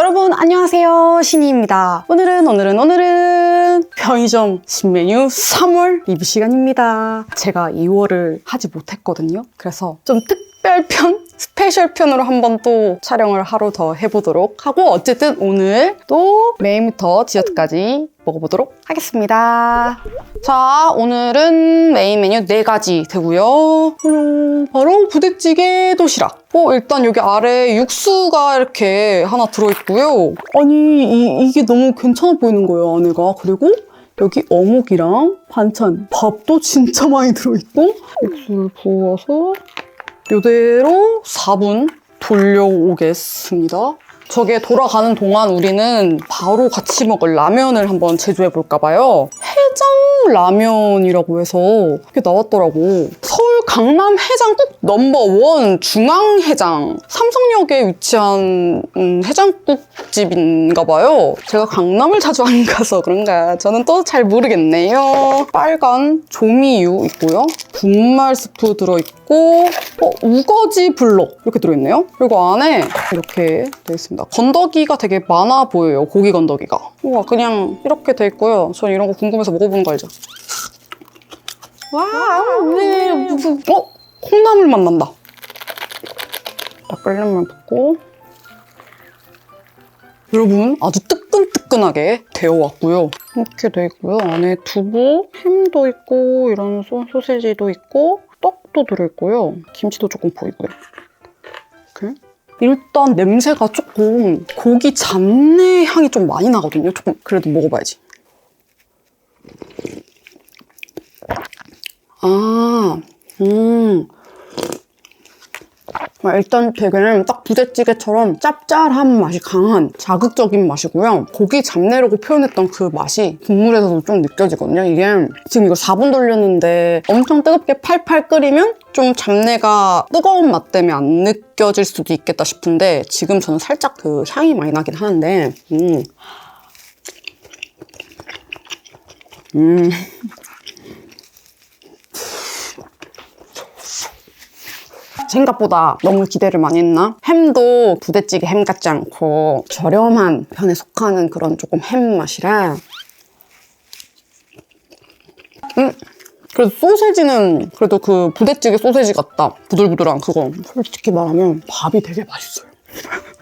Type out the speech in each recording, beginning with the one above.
여러분 안녕하세요, 신이입니다. 오늘은 편의점 신메뉴 3월 리뷰 시간입니다. 제가 2월을 하지 못했거든요. 그래서 좀 특별편? 스페셜 편으로 한번 또 촬영을 하루 더 해보도록 하고, 어쨌든 오늘 또 메인부터 디저트까지 먹어보도록 하겠습니다. 자, 오늘은 메인 메뉴 4가지 되고요. 바로 부대찌개 도시락. 일단 여기 아래 육수가 이렇게 하나 들어있고요. 아니, 이게 너무 괜찮아 보이는 거예요, 안에가. 그리고 여기 어묵이랑 반찬, 밥도 진짜 많이 들어있고, 육수를 부어서 이대로 4분 돌려오겠습니다. 저게 돌아가는 동안 우리는 바로 같이 먹을 라면을 한번 제조해볼까 봐요. 해장 라면이라고 해서 이렇게 나왔더라고. 서울 강남 해장국 넘버1 중앙해장. 삼성역에 위치한 해장국집인가 봐요. 제가 강남을 자주 안 가서 그런가 저는 또 잘 모르겠네요. 빨간 조미유 있고요. 분말 스프 들어있고, 우거지 블록 이렇게 들어있네요. 그리고 안에 이렇게 되어 있습니다. 건더기가 되게 많아 보여요, 고기 건더기가. 우와, 그냥 이렇게 돼 있고요. 전 이런 거 궁금해서 먹어보는 거 알죠? 와우, 네, 무슨, 콩나물 맛 난다. 딱 끓는 물 붓고. 여러분, 아주 뜨끈뜨끈하게 데워왔고요. 이렇게 돼 있고요. 안에 두부, 햄도 있고, 이런 소세지도 있고, 떡도 들어있고요. 김치도 조금 보이고요. 이렇게. 일단 냄새가 조금 고기 잡내 향이 좀 많이 나거든요. 조금 그래도 먹어봐야지. 일단 되게 딱 부대찌개처럼 짭짤한 맛이 강한 자극적인 맛이고요. 고기 잡내라고 표현했던 그 맛이 국물에서도 좀 느껴지거든요. 이게 지금 이거 4분 돌렸는데 엄청 뜨겁게 팔팔 끓이면 좀 잡내가 뜨거운 맛 때문에 안 느껴질 수도 있겠다 싶은데, 지금 저는 살짝 그 향이 많이 나긴 하는데 생각보다 너무 기대를 많이 했나? 햄도 부대찌개 햄 같지 않고 저렴한 편에 속하는 그런 조금 햄 맛이라. 그래도 소세지는 그래도 그 부대찌개 소세지 같다. 부들부들한 그거. 솔직히 말하면 밥이 되게 맛있어요.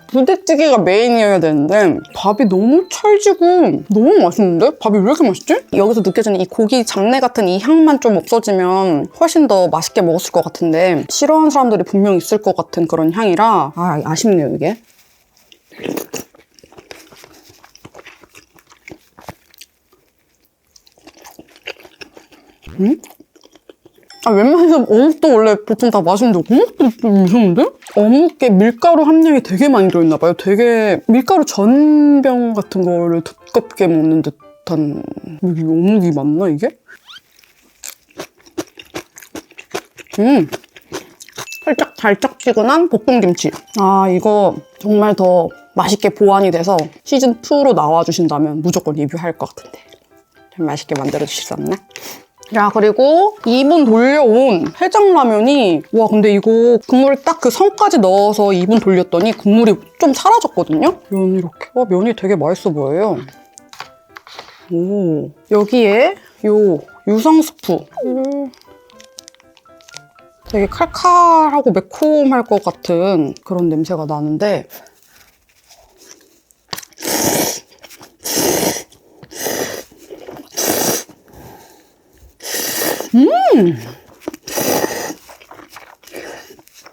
부대찌개가 메인이어야 되는데 밥이 너무 찰지고 너무 맛있는데? 밥이 왜 이렇게 맛있지? 여기서 느껴지는 이 고기 잡내 같은 이 향만 좀 없어지면 훨씬 더 맛있게 먹었을 것 같은데, 싫어하는 사람들이 분명 있을 것 같은 그런 향이라 아쉽네요, 이게. 웬만해서 어묵도 원래 보통 다 맛있는데 어묵도 좀 이상한데? 어묵에 밀가루 함량이 되게 많이 들어있나 봐요. 되게 밀가루 전병 같은 거를 두껍게 먹는 듯한. 이게 어묵이 맞나, 이게? 살짝 달짝지근한 볶음김치. 이거 정말 더 맛있게 보완이 돼서 시즌2로 나와주신다면 무조건 리뷰할 것 같은데. 좀 맛있게 만들어주실 수 없나? 야, 그리고 2분 돌려온 해장라면이, 와, 근데 이거 국물을 딱 그 성까지 넣어서 2분 돌렸더니 국물이 좀 사라졌거든요? 면이 이렇게. 면이 되게 맛있어 보여요. 여기에 요 유성 스프. 되게 칼칼하고 매콤할 것 같은 그런 냄새가 나는데,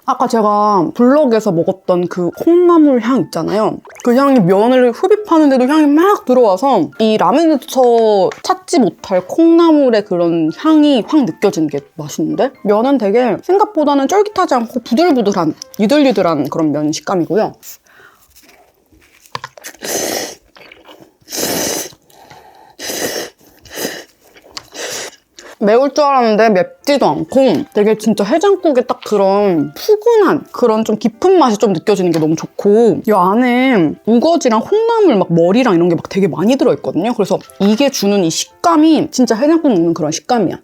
아까 제가 블럭에서 먹었던 그 콩나물 향 있잖아요. 그 향이 면을 흡입하는데도 향이 막 들어와서 이 라면에서 찾지 못할 콩나물의 그런 향이 확 느껴지는 게 맛있는데? 면은 되게 생각보다는 쫄깃하지 않고 부들부들한, 유들유들한 그런 면 식감이고요. 매울 줄 알았는데 맵지도 않고 되게 진짜 해장국에 딱 그런 푸근한 그런 좀 깊은 맛이 좀 느껴지는 게 너무 좋고, 이 안에 우거지랑 콩나물 막 머리랑 이런 게 막 되게 많이 들어있거든요. 그래서 이게 주는 이 식감이 진짜 해장국 먹는 그런 식감이야.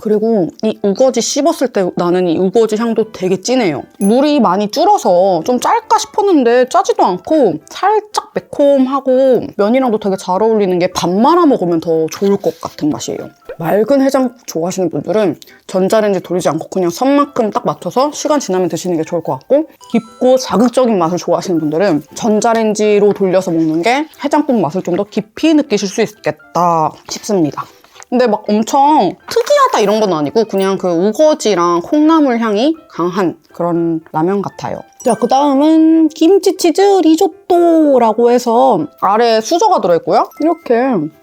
그리고 이 우거지 씹었을 때 나는 이 우거지 향도 되게 진해요. 물이 많이 줄어서 좀 짤까 싶었는데 짜지도 않고 살짝 매콤하고 면이랑도 되게 잘 어울리는 게 밥 말아 먹으면 더 좋을 것 같은 맛이에요. 맑은 해장국 좋아하시는 분들은 전자레인지 돌리지 않고 그냥 선만큼 딱 맞춰서 시간 지나면 드시는 게 좋을 것 같고, 깊고 자극적인 맛을 좋아하시는 분들은 전자레인지로 돌려서 먹는 게 해장국 맛을 좀 더 깊이 느끼실 수 있겠다 싶습니다. 근데 막 엄청 특이하다 이런 건 아니고 그냥 그 우거지랑 콩나물 향이 강한 그런 라면 같아요. 자, 그 다음은 김치치즈 리조또라고 해서 아래에 수저가 들어있고요. 이렇게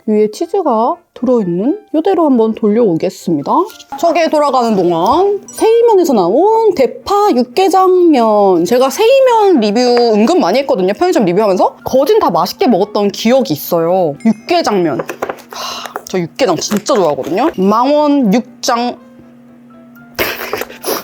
위에 치즈가 들어있는 이대로 한번 돌려오겠습니다. 저게 돌아가는 동안 세이면에서 나온 대파 육개장면. 제가 세이면 리뷰 은근 많이 했거든요. 편의점 리뷰하면서. 거진 다 맛있게 먹었던 기억이 있어요. 육개장면. 저 육개장 진짜 좋아하거든요. 망원 육장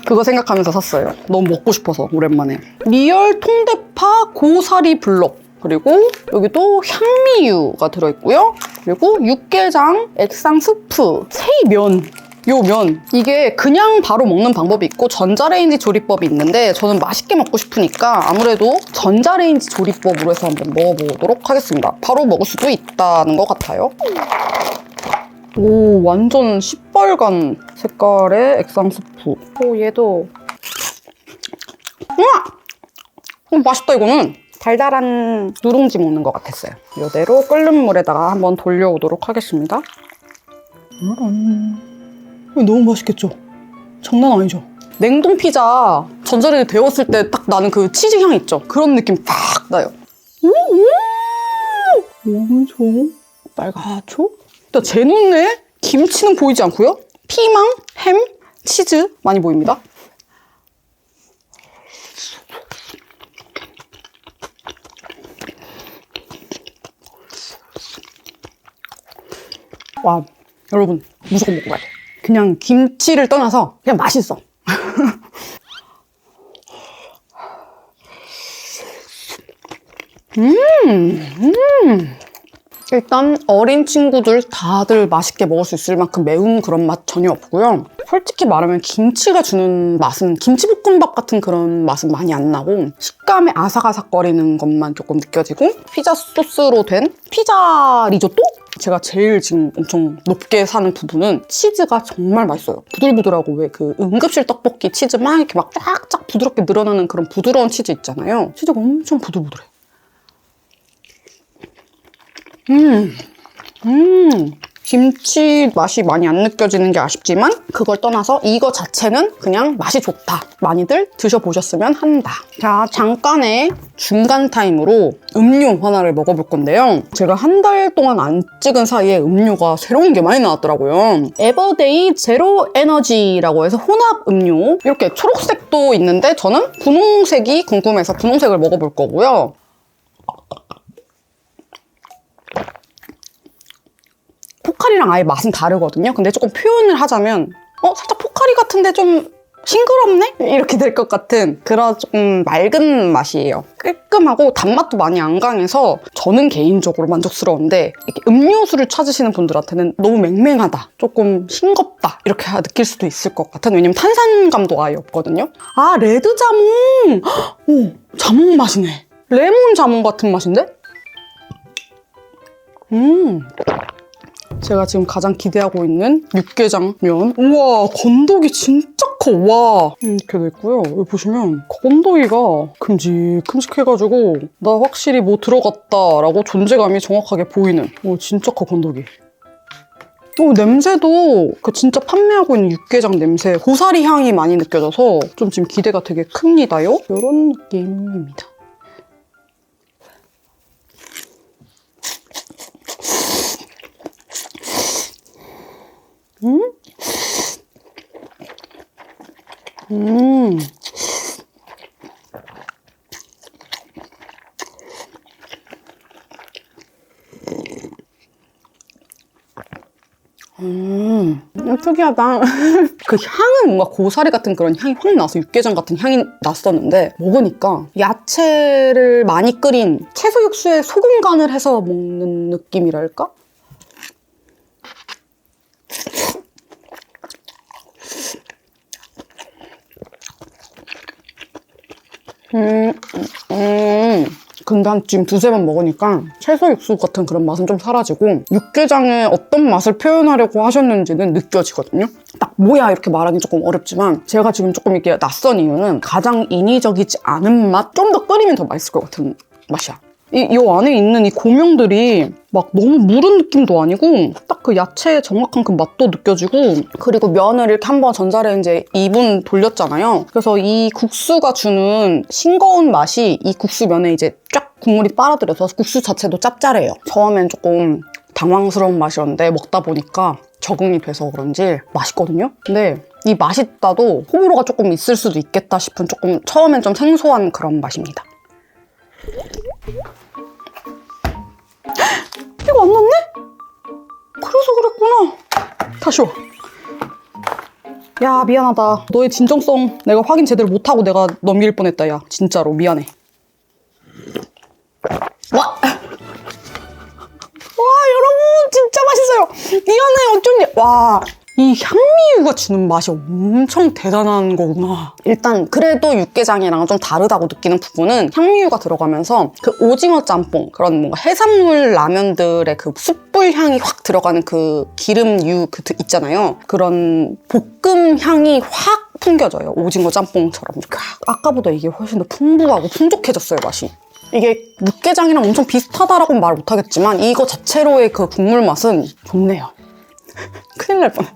그거 생각하면서 샀어요. 너무 먹고 싶어서 오랜만에. 리얼 통대파 고사리 블럭, 그리고 여기도 향미유가 들어있고요. 그리고 육개장 액상 스프, 세이면. 요 면, 이게 그냥 바로 먹는 방법이 있고 전자레인지 조리법이 있는데 저는 맛있게 먹고 싶으니까 아무래도 전자레인지 조리법으로 해서 한번 먹어보도록 하겠습니다. 바로 먹을 수도 있다는 것 같아요. 오, 완전 시뻘건 색깔의 액상 스프. 오, 얘도. 우와! 맛있다, 이거는. 달달한 누룽지 먹는 것 같았어요. 이대로 끓는 물에다가 한번 돌려오도록 하겠습니다. 너무 맛있겠죠? 장난 아니죠? 냉동 피자 전자레인지 데웠을 때 딱 나는 그 치즈 향 있죠? 그런 느낌 딱 나요. 엄청 빨갛죠? 일단 제 눈에 김치는 보이지 않고요. 피망, 햄, 치즈 많이 보입니다. 와, 여러분 무조건 먹고 가야 돼. 그냥 김치를 떠나서 그냥 맛있어. 일단 어린 친구들 다들 맛있게 먹을 수 있을 만큼 매운 그런 맛 전혀 없고요. 솔직히 말하면 김치가 주는 맛은 김치볶음밥 같은 그런 맛은 많이 안 나고 식감에 아삭아삭거리는 것만 조금 느껴지고, 피자 소스로 된 피자 리조또? 제가 제일 지금 엄청 높게 사는 부분은 치즈가 정말 맛있어요. 부들부들하고 왜 그 응급실 떡볶이 치즈 막 이렇게 막 쫙쫙 부드럽게 늘어나는 그런 부드러운 치즈 있잖아요. 치즈가 엄청 부들부들해. 김치 맛이 많이 안 느껴지는 게 아쉽지만 그걸 떠나서 이거 자체는 그냥 맛이 좋다. 많이들 드셔보셨으면 한다. 자, 잠깐의 중간 타임으로 음료 하나를 먹어볼 건데요. 제가 한 달 동안 안 찍은 사이에 음료가 새로운 게 많이 나왔더라고요. 에버데이 제로 에너지라고 해서 혼합 음료. 이렇게 초록색도 있는데 저는 분홍색이 궁금해서 분홍색을 먹어볼 거고요. 포카리랑 아예 맛은 다르거든요. 근데 조금 표현을 하자면 살짝 포카리 같은데 좀 싱그럽네? 이렇게 될 것 같은 그런 조금 맑은 맛이에요. 깔끔하고 단맛도 많이 안 강해서 저는 개인적으로 만족스러운데, 이렇게 음료수를 찾으시는 분들한테는 너무 맹맹하다, 조금 싱겁다 이렇게 느낄 수도 있을 것 같은, 왜냐면 탄산감도 아예 없거든요. 아, 레드 자몽! 오, 자몽 맛이네. 레몬 자몽 같은 맛인데? 제가 지금 가장 기대하고 있는 육개장면. 우와, 건더기 진짜 커. 와, 이렇게 됐고요. 여기 보시면 건더기가 큼직큼직해가지고 나 확실히 뭐 들어갔다라고 존재감이 정확하게 보이는. 오, 진짜 커, 건더기. 냄새도 그 진짜 판매하고 있는 육개장 냄새, 고사리 향이 많이 느껴져서 좀 지금 기대가 되게 큽니다요. 이런 느낌입니다. 특이하다. 그 향은 뭔가 고사리 같은 그런 향이 확 나서 육개장 같은 향이 났었는데, 먹으니까 야채를 많이 끓인 채소 육수에 소금 간을 해서 먹는 느낌이랄까? 근데 한 지금 두세 번 먹으니까 채소 육수 같은 그런 맛은 좀 사라지고 육개장의 어떤 맛을 표현하려고 하셨는지는 느껴지거든요. 딱 뭐야 이렇게 말하기 조금 어렵지만 제가 지금 조금 이게 낯선 이유는 가장 인위적이지 않은 맛? 좀 더 끓이면 더 맛있을 것 같은 맛이야. 이 안에 있는 이 고명들이 막 너무 무른 느낌도 아니고 딱 그 야채의 정확한 그 맛도 느껴지고 그리고 면을 이렇게 한번 전자레인지에 2분 돌렸잖아요. 그래서 이 국수가 주는 싱거운 맛이 이 국수 면에 이제 쫙 국물이 빨아들여서 국수 자체도 짭짤해요. 처음엔 조금 당황스러운 맛이었는데 먹다 보니까 적응이 돼서 그런지 맛있거든요. 근데 이 맛있다도 호불호가 조금 있을 수도 있겠다 싶은 조금 처음엔 좀 생소한 그런 맛입니다. 이거 안 났네? 그래서 그랬구나. 다시 와. 야 미안하다. 너의 진정성 내가 확인 제대로 못하고 내가 넘길 뻔했다. 야 진짜로 미안해. 와 여러분 진짜 맛있어요. 미안해 어쩐지. 와 이 향미유가 주는 맛이 엄청 대단한 거구나. 일단 그래도 육개장이랑 좀 다르다고 느끼는 부분은 향미유가 들어가면서 그 오징어 짬뽕 그런 뭔가 해산물 라면들의 그 숯불 향이 확 들어가는 그 기름유 그 있잖아요. 그런 볶음 향이 확 풍겨져요. 오징어 짬뽕처럼 이렇게 아까보다 이게 훨씬 더 풍부하고 풍족해졌어요 맛이. 이게 육개장이랑 엄청 비슷하다라고는 말 못하겠지만 이거 자체로의 그 국물 맛은 좋네요. 큰일 날 뻔.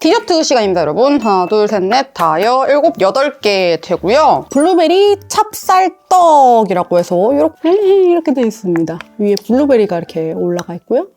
디저트 시간입니다, 여러분. 하나, 둘, 셋, 넷, 다여, 일곱, 8개 되고요. 블루베리 찹쌀떡이라고 해서 이렇게 되어 있습니다. 위에 블루베리가 이렇게 올라가 있고요.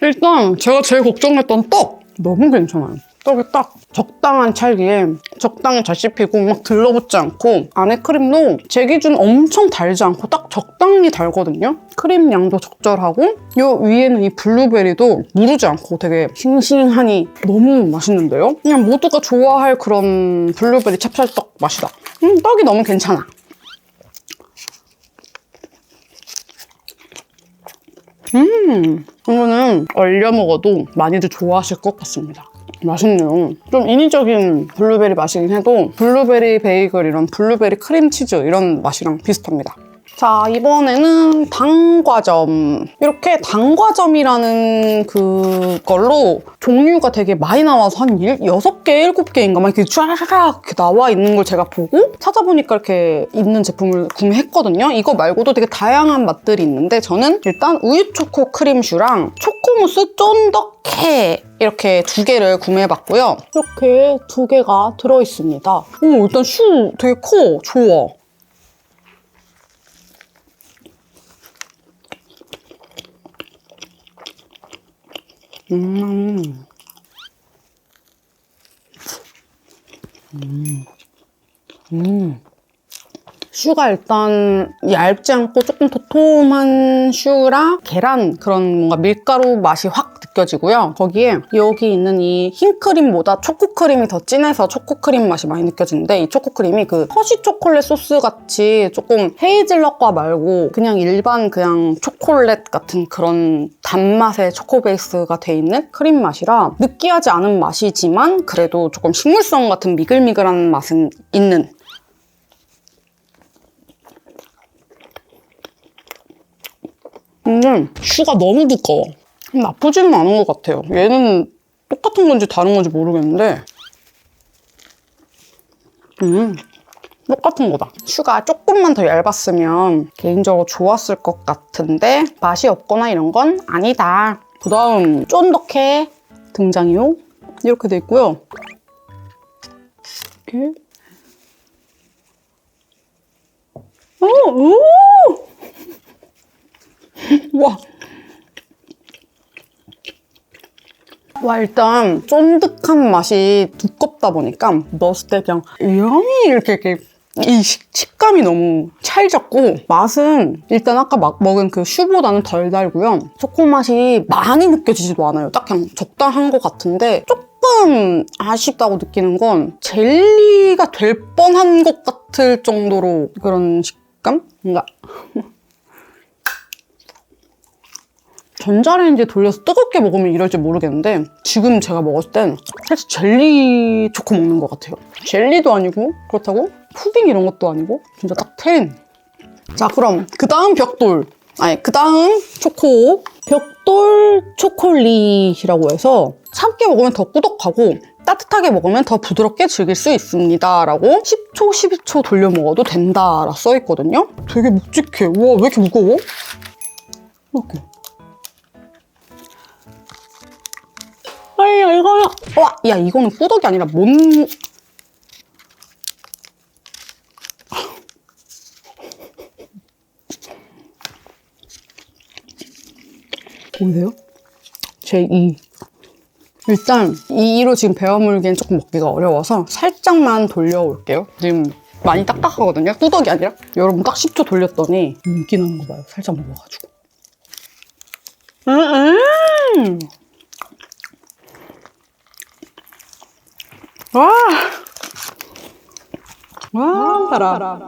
일단 제가 제일 걱정했던 떡! 너무 괜찮아요. 떡이 딱 적당한 찰기에 적당히 잘 씹히고 막 들러붙지 않고 안에 크림도 제 기준 엄청 달지 않고 딱 적당히 달거든요. 크림 양도 적절하고 요 위에는 이 블루베리도 무르지 않고 되게 싱싱하니 너무 맛있는데요? 그냥 모두가 좋아할 그런 블루베리 찹쌀떡 맛이다. 떡이 너무 괜찮아. 이거는 얼려 먹어도 많이들 좋아하실 것 같습니다. 맛있네요. 좀 인위적인 블루베리 맛이긴 해도 블루베리 베이글 이런 블루베리 크림치즈 이런 맛이랑 비슷합니다. 자, 이번에는 당과점. 이렇게 당과점이라는 그걸로 종류가 되게 많이 나와서 한 6개, 7개인가 막 이렇게 쫙 이렇게 나와 있는 걸 제가 보고 찾아보니까 이렇게 있는 제품을 구매했거든요. 이거 말고도 되게 다양한 맛들이 있는데 저는 일단 우유 초코 크림슈랑 초코무스 쫀득해 이렇게 2개를 구매해봤고요. 이렇게 2개가 들어있습니다. 오, 일단 슈 되게 커. 좋아. 슈가 일단 얇지 않고 조금 도톰한 슈라 계란 그런 뭔가 밀가루 맛이 확 느껴지고요. 거기에 여기 있는 이 흰크림보다 초코크림이 더 진해서 초코크림 맛이 많이 느껴지는데 이 초코크림이 그 허쉬 초콜릿 소스 같이 조금 헤이즐넛과 말고 그냥 일반 그냥 초콜릿 같은 그런 단맛의 초코 베이스가 돼 있는 크림 맛이라 느끼하지 않은 맛이지만 그래도 조금 식물성 같은 미글미글한 맛은 있는 근데 슈가 너무 두꺼워. 나쁘지는 않은 것 같아요. 얘는 똑같은 건지 다른 건지 모르겠는데 똑같은 거다. 슈가 조금만 더 얇았으면 개인적으로 좋았을 것 같은데 맛이 없거나 이런 건 아니다. 그 다음 쫀득해 등장이요. 이렇게 돼 있고요. 이렇게 오! 와, 일단 쫀득한 맛이 두껍다 보니까 넣었을 때 그냥 이렇게 이 식감이 너무 찰졌고 맛은 일단 아까 막 먹은 그 슈보다는 덜 달고요. 초코 맛이 많이 느껴지지도 않아요. 딱 그냥 적당한 것 같은데 조금 아쉽다고 느끼는 건 젤리가 될 뻔한 것 같을 정도로 그런 식감? 뭔가 전자레인지에 돌려서 뜨겁게 먹으면 이럴지 모르겠는데 지금 제가 먹었을 땐 사실 젤리 초코 먹는 것 같아요. 젤리도 아니고 그렇다고 푸딩 이런 것도 아니고 진짜 딱 텐. 자, 그럼 그 다음 그 다음 초코 벽돌 초콜릿이라고 해서 차갑게 먹으면 더 꾸덕하고 따뜻하게 먹으면 더 부드럽게 즐길 수 있습니다 라고 10초, 12초 돌려 먹어도 된다 라 써있거든요. 되게 묵직해. 우와, 왜 이렇게 무거워? 이렇게. 아야, 이거야. 와, 야, 이거는 꾸덕이 아니라 보이세요? 제 2. 일단 2로 지금 베어물기엔 조금 먹기가 어려워서 살짝만 돌려올게요. 지금 많이 딱딱하거든요. 꾸덕이 아니라. 여러분 딱 10초 돌렸더니 윤기 나는 거 봐요. 살짝 먹어가지고. 와, 달아.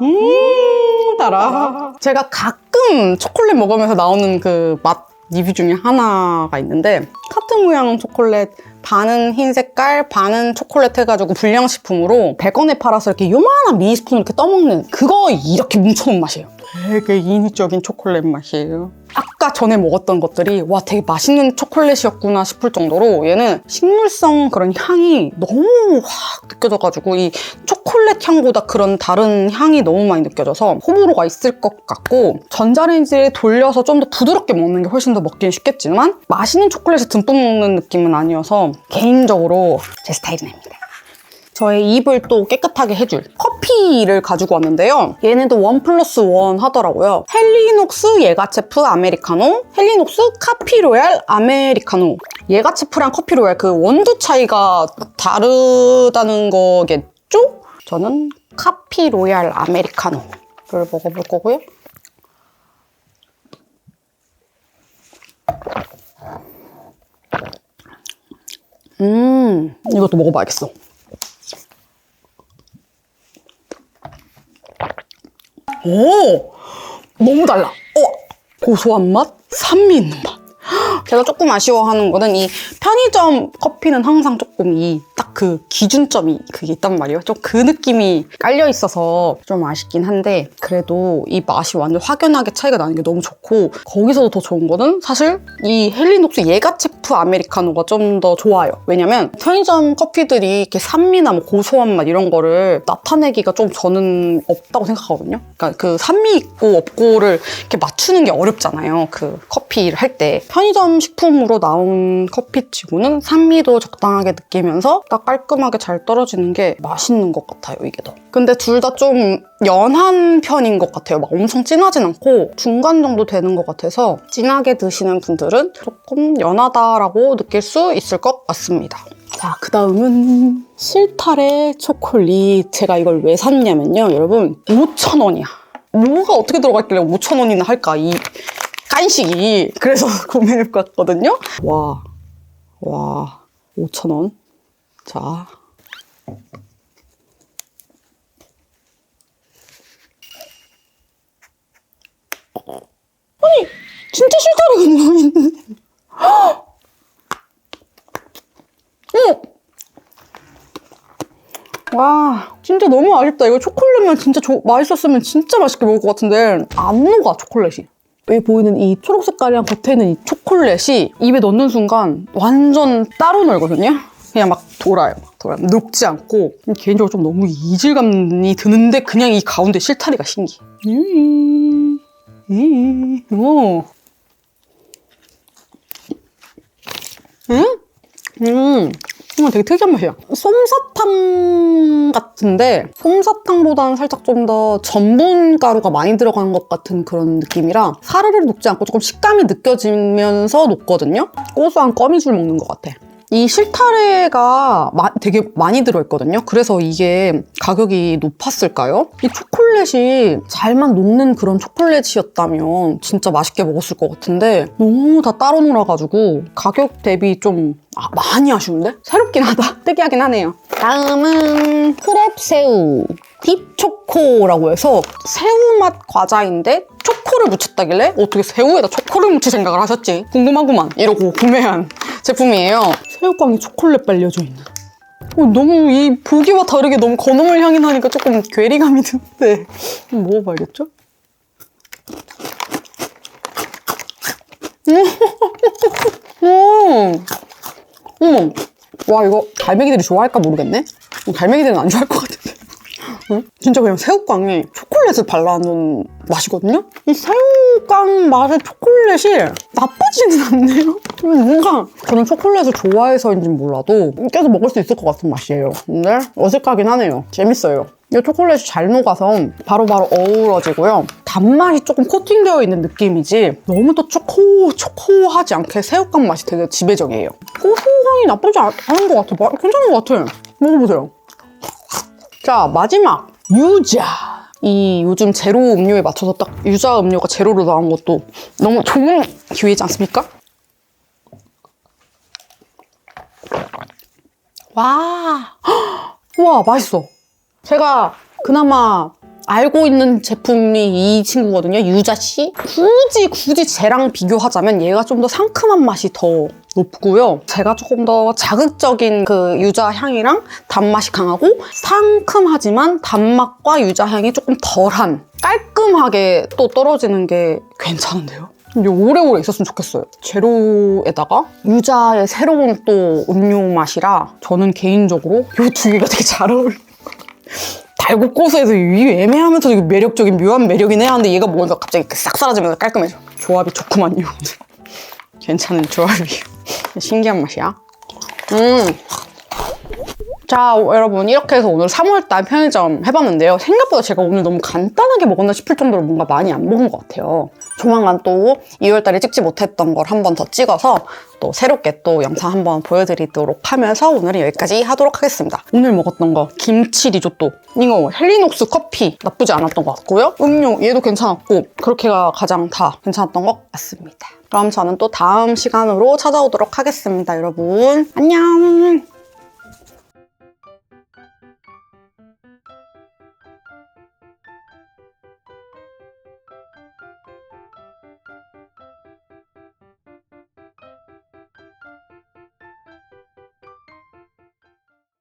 달아. 제가 가끔 초콜릿 먹으면서 나오는 그 맛 리뷰 중에 하나가 있는데 카트 모양 초콜릿 반은 흰 색깔, 반은 초콜릿 해가지고 불량식품으로 100원에 팔아서 이렇게 요만한 미니 스푼 이렇게 떠먹는 그거 이렇게 뭉쳐놓은 맛이에요. 되게 인위적인 초콜릿 맛이에요. 아까 전에 먹었던 것들이 와 되게 맛있는 초콜릿이었구나 싶을 정도로 얘는 식물성 그런 향이 너무 확 느껴져가지고 이 초콜릿 향보다 그런 다른 향이 너무 많이 느껴져서 호불호가 있을 것 같고 전자레인지에 돌려서 좀 더 부드럽게 먹는 게 훨씬 더 먹기는 쉽겠지만 맛있는 초콜릿을 듬뿍 먹는 느낌은 아니어서 개인적으로 제 스타일은 아닙니다. 저의 입을 또 깨끗하게 해줄 커피를 가지고 왔는데요. 얘네도 1+1 하더라고요. 헬리녹스 예가체프 아메리카노, 헬리녹스 카피로얄 아메리카노. 예가체프랑 카피로얄 그 원두 차이가 다르다는 거겠죠? 저는 카피로얄 아메리카노를 먹어볼 거고요. 이것도 먹어봐야겠어. 오! 너무 달라. 고소한 맛, 산미 있는 맛. 제가 조금 아쉬워하는 거는 이 편의점 커피는 항상 조금 딱 그 기준점이 그게 있단 말이에요. 좀 그 느낌이 깔려 있어서 좀 아쉽긴 한데 그래도 이 맛이 완전 확연하게 차이가 나는 게 너무 좋고 거기서도 더 좋은 거는 사실 이 헬리녹스 예가체프 아메리카노가 좀 더 좋아요. 왜냐면 편의점 커피들이 이렇게 산미나 뭐 고소한 맛 이런 거를 나타내기가 좀 저는 없다고 생각하거든요. 그러니까 그 산미 있고 없고를 이렇게 맞추는 게 어렵잖아요. 그 커피를 할 때. 편의점 식품으로 나온 커피치고는 산미도 적당하게 느끼면서 딱 깔끔하게 잘 떨어지는 게 맛있는 것 같아요, 이게 더. 근데 둘 다 좀 연한 편인 것 같아요. 막 엄청 진하진 않고 중간 정도 되는 것 같아서 진하게 드시는 분들은 조금 연하다라고 느낄 수 있을 것 같습니다. 자, 그 다음은 실타래 초콜릿. 제가 이걸 왜 샀냐면요, 여러분 5,000원이야. 뭐가 어떻게 들어갔길래 5,000원이나 할까, 이 간식이. 그래서 구매해봤거든요. 와, 5,000원. 자. 아니, 진짜 실타래가 너무 있는데. 와, 진짜 너무 아쉽다. 이거 초콜릿만 진짜 맛있었으면 진짜 맛있게 먹을 것 같은데 안 녹아, 초콜릿이. 여기 보이는 이 초록 색깔이랑 겉에 있는 이 초콜릿이 입에 넣는 순간 완전 따로 놀거든요. 그냥 막 돌아요. 녹지 않고 개인적으로 좀 너무 이질감이 드는데 그냥 이 가운데 실타래가 신기해. 오. 이건 되게 특이한 맛이야. 솜사탕 같은데 솜사탕보다는 살짝 좀 더 전분 가루가 많이 들어간 것 같은 그런 느낌이라 사르르 녹지 않고 조금 식감이 느껴지면서 녹거든요. 고소한 거미줄 먹는 것 같아. 이 실타래가 되게 많이 들어있거든요. 그래서 이게 가격이 높았을까요? 이 초콜릿이 잘만 녹는 그런 초콜릿이었다면 진짜 맛있게 먹었을 것 같은데 너무 다 따로 놀아가지고 가격 대비 좀 많이 아쉬운데? 새롭긴 하다. 특이하긴 하네요. 다음은 크랩새우 딥초코라고 해서 새우맛 과자인데 초코를 묻혔다길래 어떻게 새우에다 초코를 묻힐 생각을 하셨지? 궁금하구만. 이러고 구매한 제품이에요. 새우깡이 초콜릿 발려져 있는. 너무 이 보기와 다르게 너무 건어물 향이 나니까 조금 괴리감이 드는데 먹어봐야겠죠? 어머, 와 이거 갈매기들이 좋아할까 모르겠네? 갈매기들은 안 좋아할 것 같은데. 응? 진짜 그냥 새우깡에 초콜릿을 발라놓은 맛이거든요? 이 새우깡 맛의 초콜릿이 나쁘지는 않네요. 뭔가 저는 초콜릿을 좋아해서인지는 몰라도 계속 먹을 수 있을 것 같은 맛이에요. 근데 어색하긴 하네요. 재밌어요. 이 초콜릿이 잘 녹아서 바로바로 어우러지고요. 단맛이 조금 코팅되어 있는 느낌이지 너무 또 초코하지 않게 새우깡 맛이 되게 지배적이에요. 고소함이 나쁘지 않은 것 같아. 괜찮은 것 같아. 먹어보세요. 자, 마지막 유자. 이 요즘 제로 음료에 맞춰서 딱 유자 음료가 제로로 나온 것도 너무 좋은 기회이지 않습니까? 와, 맛있어. 제가 그나마 알고 있는 제품이 이 친구거든요. 유자씨. 굳이 쟤랑 비교하자면 얘가 좀 더 상큼한 맛이 더 높고요. 제가 조금 더 자극적인 그 유자 향이랑 단맛이 강하고 상큼하지만 단맛과 유자 향이 조금 덜한 깔끔하게 또 떨어지는 게 괜찮은데요? 이게 오래오래 있었으면 좋겠어요. 제로에다가 유자의 새로운 또 음료 맛이라 저는 개인적으로 이 두 개가 되게 잘 어울려요. 달고 고소해서 이게 애매하면서 되게 매력적인 묘한 매력이네 하는데 얘가 먹으니까 갑자기 싹 사라지면서 깔끔해져. 조합이 좋구만요. 괜찮은 조합이에요. 신기한 맛이야. 자, 여러분 이렇게 해서 오늘 3월달 편의점 해봤는데요. 생각보다 제가 오늘 너무 간단하게 먹었나 싶을 정도로 뭔가 많이 안 먹은 것 같아요. 조만간 또 2월달에 찍지 못했던 걸 한 번 더 찍어서 또 새롭게 또 영상 한번 보여드리도록 하면서 오늘은 여기까지 하도록 하겠습니다. 오늘 먹었던 거 김치 리조또, 이거 헬리녹스 커피 나쁘지 않았던 것 같고요. 음료 얘도 괜찮았고 그렇게가 가장 다 괜찮았던 것 같습니다. 그럼 저는 또 다음 시간으로 찾아오도록 하겠습니다. 여러분 안녕.